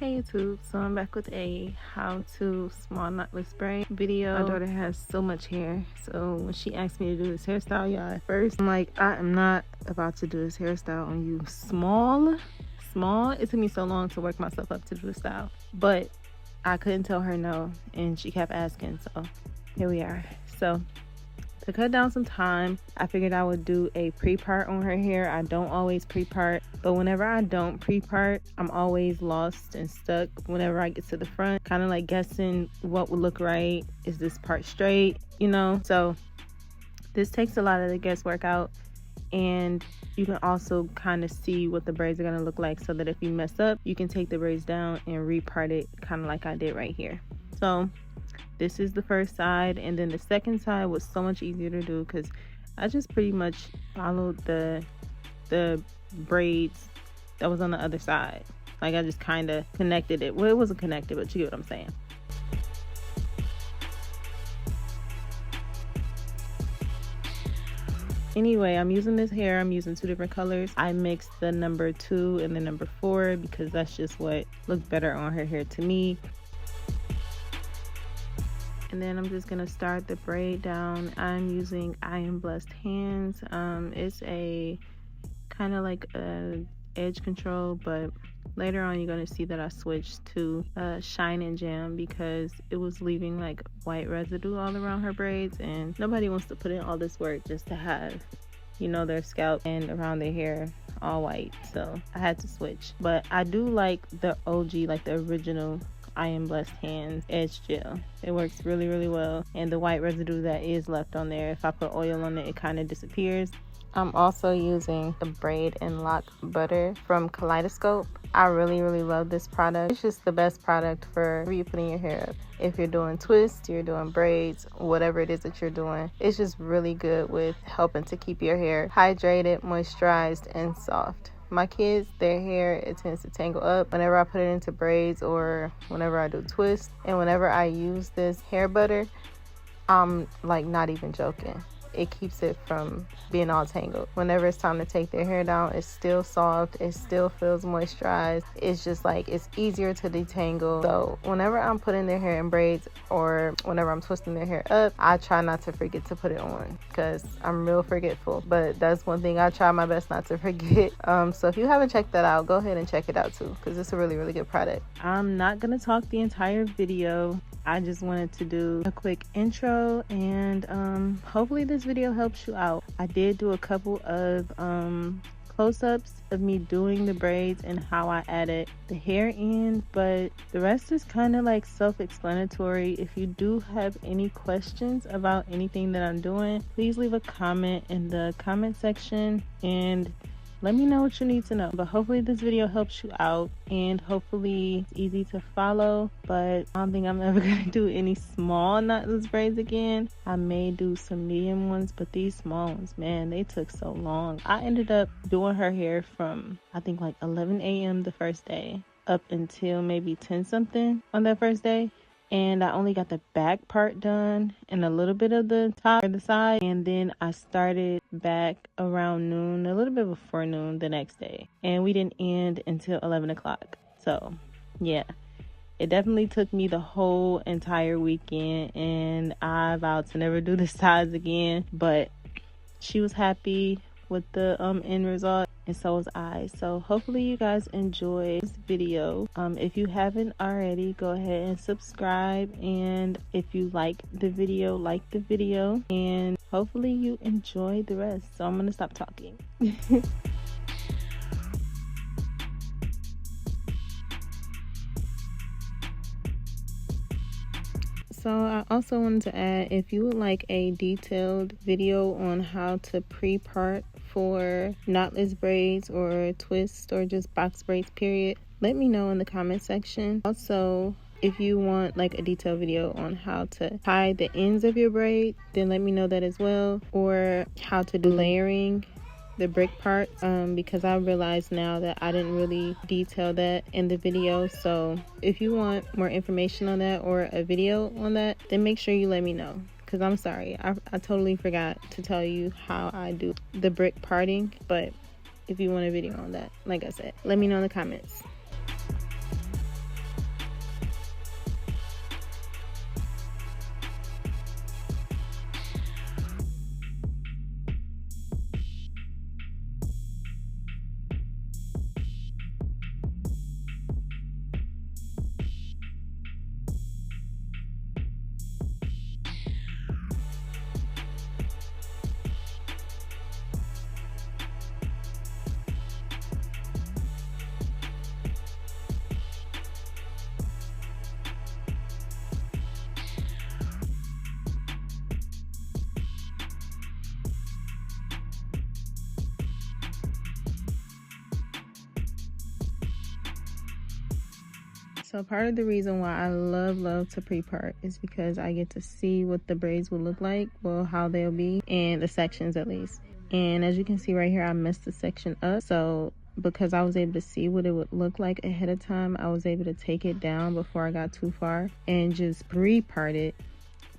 Hey YouTube, so I'm back with a how to small knotless braid video. My daughter has so much hair, so when she asked me to do this hairstyle, y'all, at first I'm like, I am not about to do this hairstyle on you. Small. It took me so long to work myself up to do the style, but I couldn't tell her no, and she kept asking, so here we are. So to cut down some time, I figured I would do a pre-part on her hair. I don't always pre-part, but whenever I don't pre-part, I'm always lost and stuck whenever I get to the front, kind of like guessing what would look right. Is this part straight, you know? So this takes a lot of the guesswork out, and you can also kind of see what the braids are going to look like, so that if you mess up, you can take the braids down and re-part it, kind of like I did right here. So this is the first side, and then the second side was so much easier to do because I just pretty much followed the braids that was on the other side. Like, I just kind of connected it. Well, it wasn't connected, but you get what I'm saying. Anyway, I'm using this hair. I'm using 2 different colors. I mixed the number 2 and the number 4 because that's just what looked better on her hair to me. And then I'm just gonna start the braid down. I'm using I Am Blessed hands. It's a kind of like a edge control, but later on you're gonna see that I switched to Shine and Jam because it was leaving like white residue all around her braids, and nobody wants to put in all this work just to have, you know, their scalp and around their hair all white. So I had to switch, but I do like the OG, like the original I Am Blessed hands edge gel. It works really, really well, and the white residue that is left on there, if I put oil on it, it kind of disappears. I'm also using the braid and lock butter from Kaleidoscope. I really, really love this product. It's just the best product for you putting your hair up. If you're doing twists, you're doing braids, whatever it is that you're doing, it's just really good with helping to keep your hair hydrated, moisturized, and soft. My kids, their hair, it tends to tangle up whenever I put it into braids or whenever I do twists. And whenever I use this hair butter, I'm like not even joking. It keeps it from being all tangled. Whenever it's time to take their hair down, it's still soft, it still feels moisturized. It's just like, it's easier to detangle. So whenever I'm putting their hair in braids or whenever I'm twisting their hair up, I try not to forget to put it on because I'm real forgetful. But that's one thing I try my best not to forget. So if you haven't checked that out, go ahead and check it out too, because it's a really, really good product. I'm not gonna talk the entire video. I just wanted to do a quick intro, and hopefully this video helps you out. I did do a couple of close-ups of me doing the braids and how I added the hair in, but the rest is kind of like self-explanatory. If you do have any questions about anything that I'm doing, please leave a comment in the comment section and let me know what you need to know. But hopefully this video helps you out, and hopefully it's easy to follow. But I don't think I'm ever gonna do any small knotless braids again. I may do some medium ones, but these small ones, man, they took so long. I ended up doing her hair from I think like 11 a.m. the first day up until maybe 10 something on that first day. And I only got the back part done and a little bit of the top or the side, and then I started back around noon, a little bit before noon the next day, and we didn't end until 11 o'clock. So yeah, it definitely took me the whole entire weekend, and I vowed to never do the sides again, but she was happy with the end result, and so was I. So hopefully you guys enjoy this video. If you haven't already, go ahead and subscribe, and if you like the video, and hopefully you enjoy the rest. So I'm gonna stop talking. So I also wanted to add, if you would like a detailed video on how to pre-part for knotless braids or twists or just box braids period, let me know in the comment section. Also, if you want like a detailed video on how to tie the ends of your braid, then let me know that as well, or how to do layering the brick parts, because I realize now that I didn't really detail that in the video. So if you want more information on that or a video on that, then make sure you let me know, because I'm sorry, I totally forgot to tell you how I do the brick parting. But if you want a video on that, like I said, let me know in the comments. So part of the reason why I love to pre-part is because I get to see what the braids will look like, well, how they'll be, and the sections at least. And as you can see right here, I messed the section up. So because I was able to see what it would look like ahead of time, I was able to take it down before I got too far and just pre-part it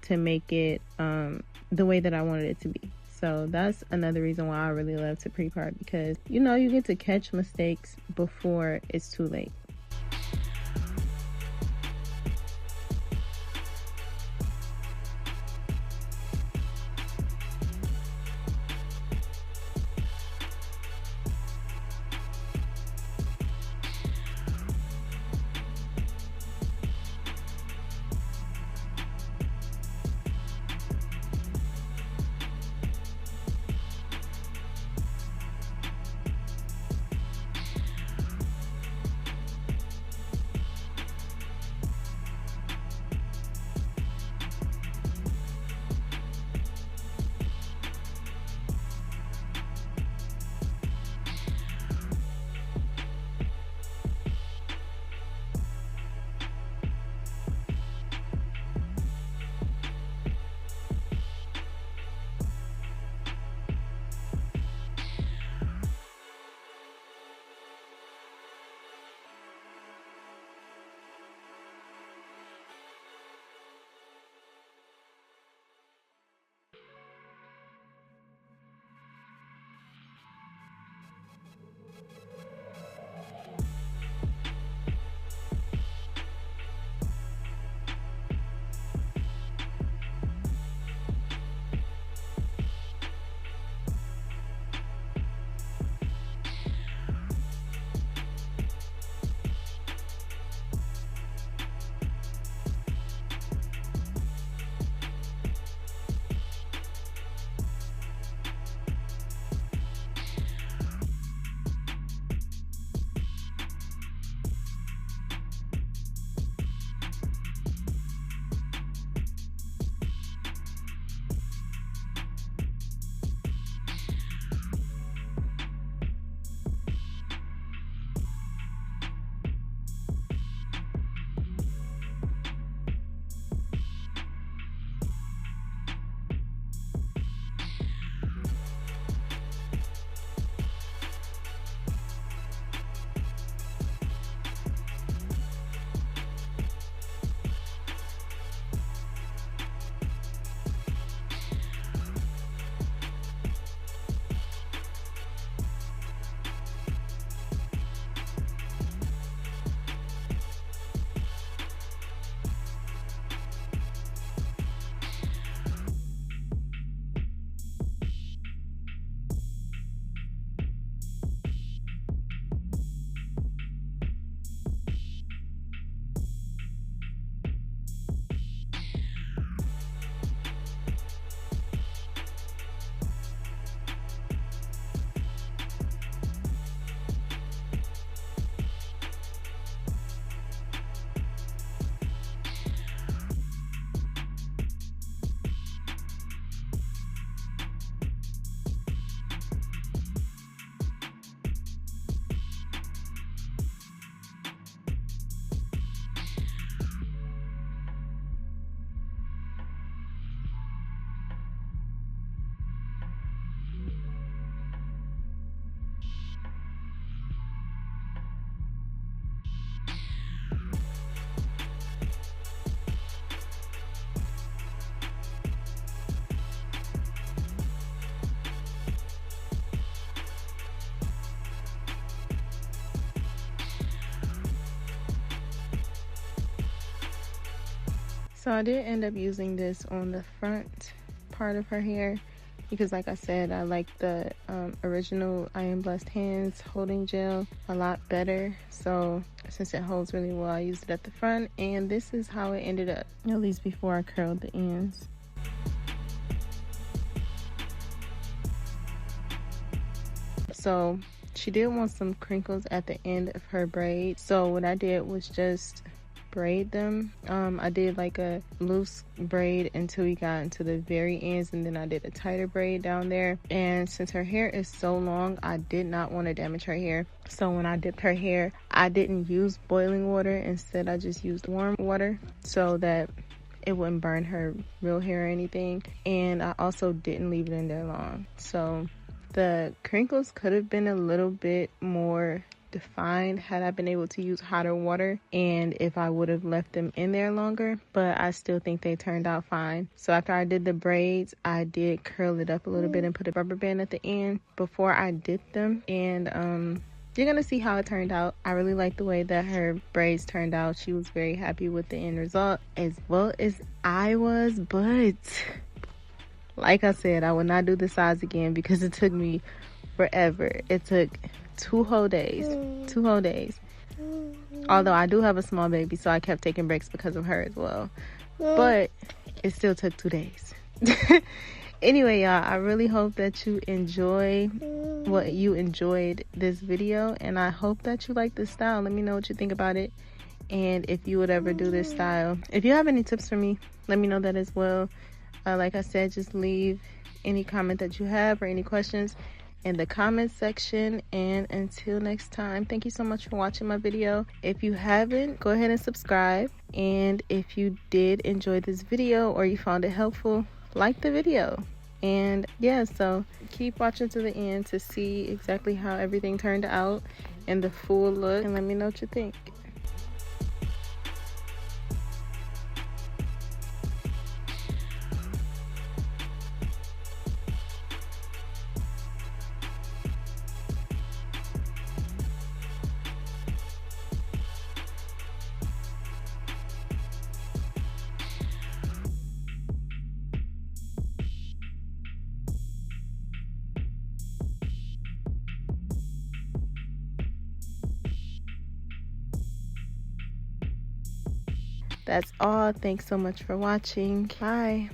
to make it the way that I wanted it to be. So that's another reason why I really love to pre-part, because you know, you get to catch mistakes before it's too late. So I did end up using this on the front part of her hair because, like I said, I like the original Iron Blessed Hands holding gel a lot better. So since it holds really well, I used it at the front, and this is how it ended up, at least before I curled the ends. So she did want some crinkles at the end of her braid, so what I did was just braid them. I did like a loose braid until we got into the very ends, and then I did a tighter braid down there. And since her hair is so long, I did not want to damage her hair. So when I dipped her hair, I didn't use boiling water. Instead, I just used warm water so that it wouldn't burn her real hair or anything. And I also didn't leave it in there long. So the crinkles could have been a little bit more defined had I been able to use hotter water and if I would have left them in there longer, but I still think they turned out fine. So after I did the braids, I did curl it up a little bit and put a rubber band at the end before I dipped them, and you're gonna see how it turned out. I really like the way that her braids turned out. She was very happy with the end result, as well as I was, but like I said, I would not do the sides again because it took me forever. It took 2 whole days. Although I do have a small baby, so I kept taking breaks because of her as well. But it still took 2 days. Anyway, y'all, I really hope that you enjoyed this video, and I hope that you like this style. Let me know what you think about it, and if you would ever do this style. If you have any tips for me, let me know that as well. Like I said, just leave any comment that you have or any questions in the comment section. And until next time, thank you so much for watching my video. If you haven't, go ahead and subscribe. And if you did enjoy this video or you found it helpful, like the video. And yeah, so keep watching to the end to see exactly how everything turned out and the full look, and let me know what you think. That's all. Thanks so much for watching. Bye.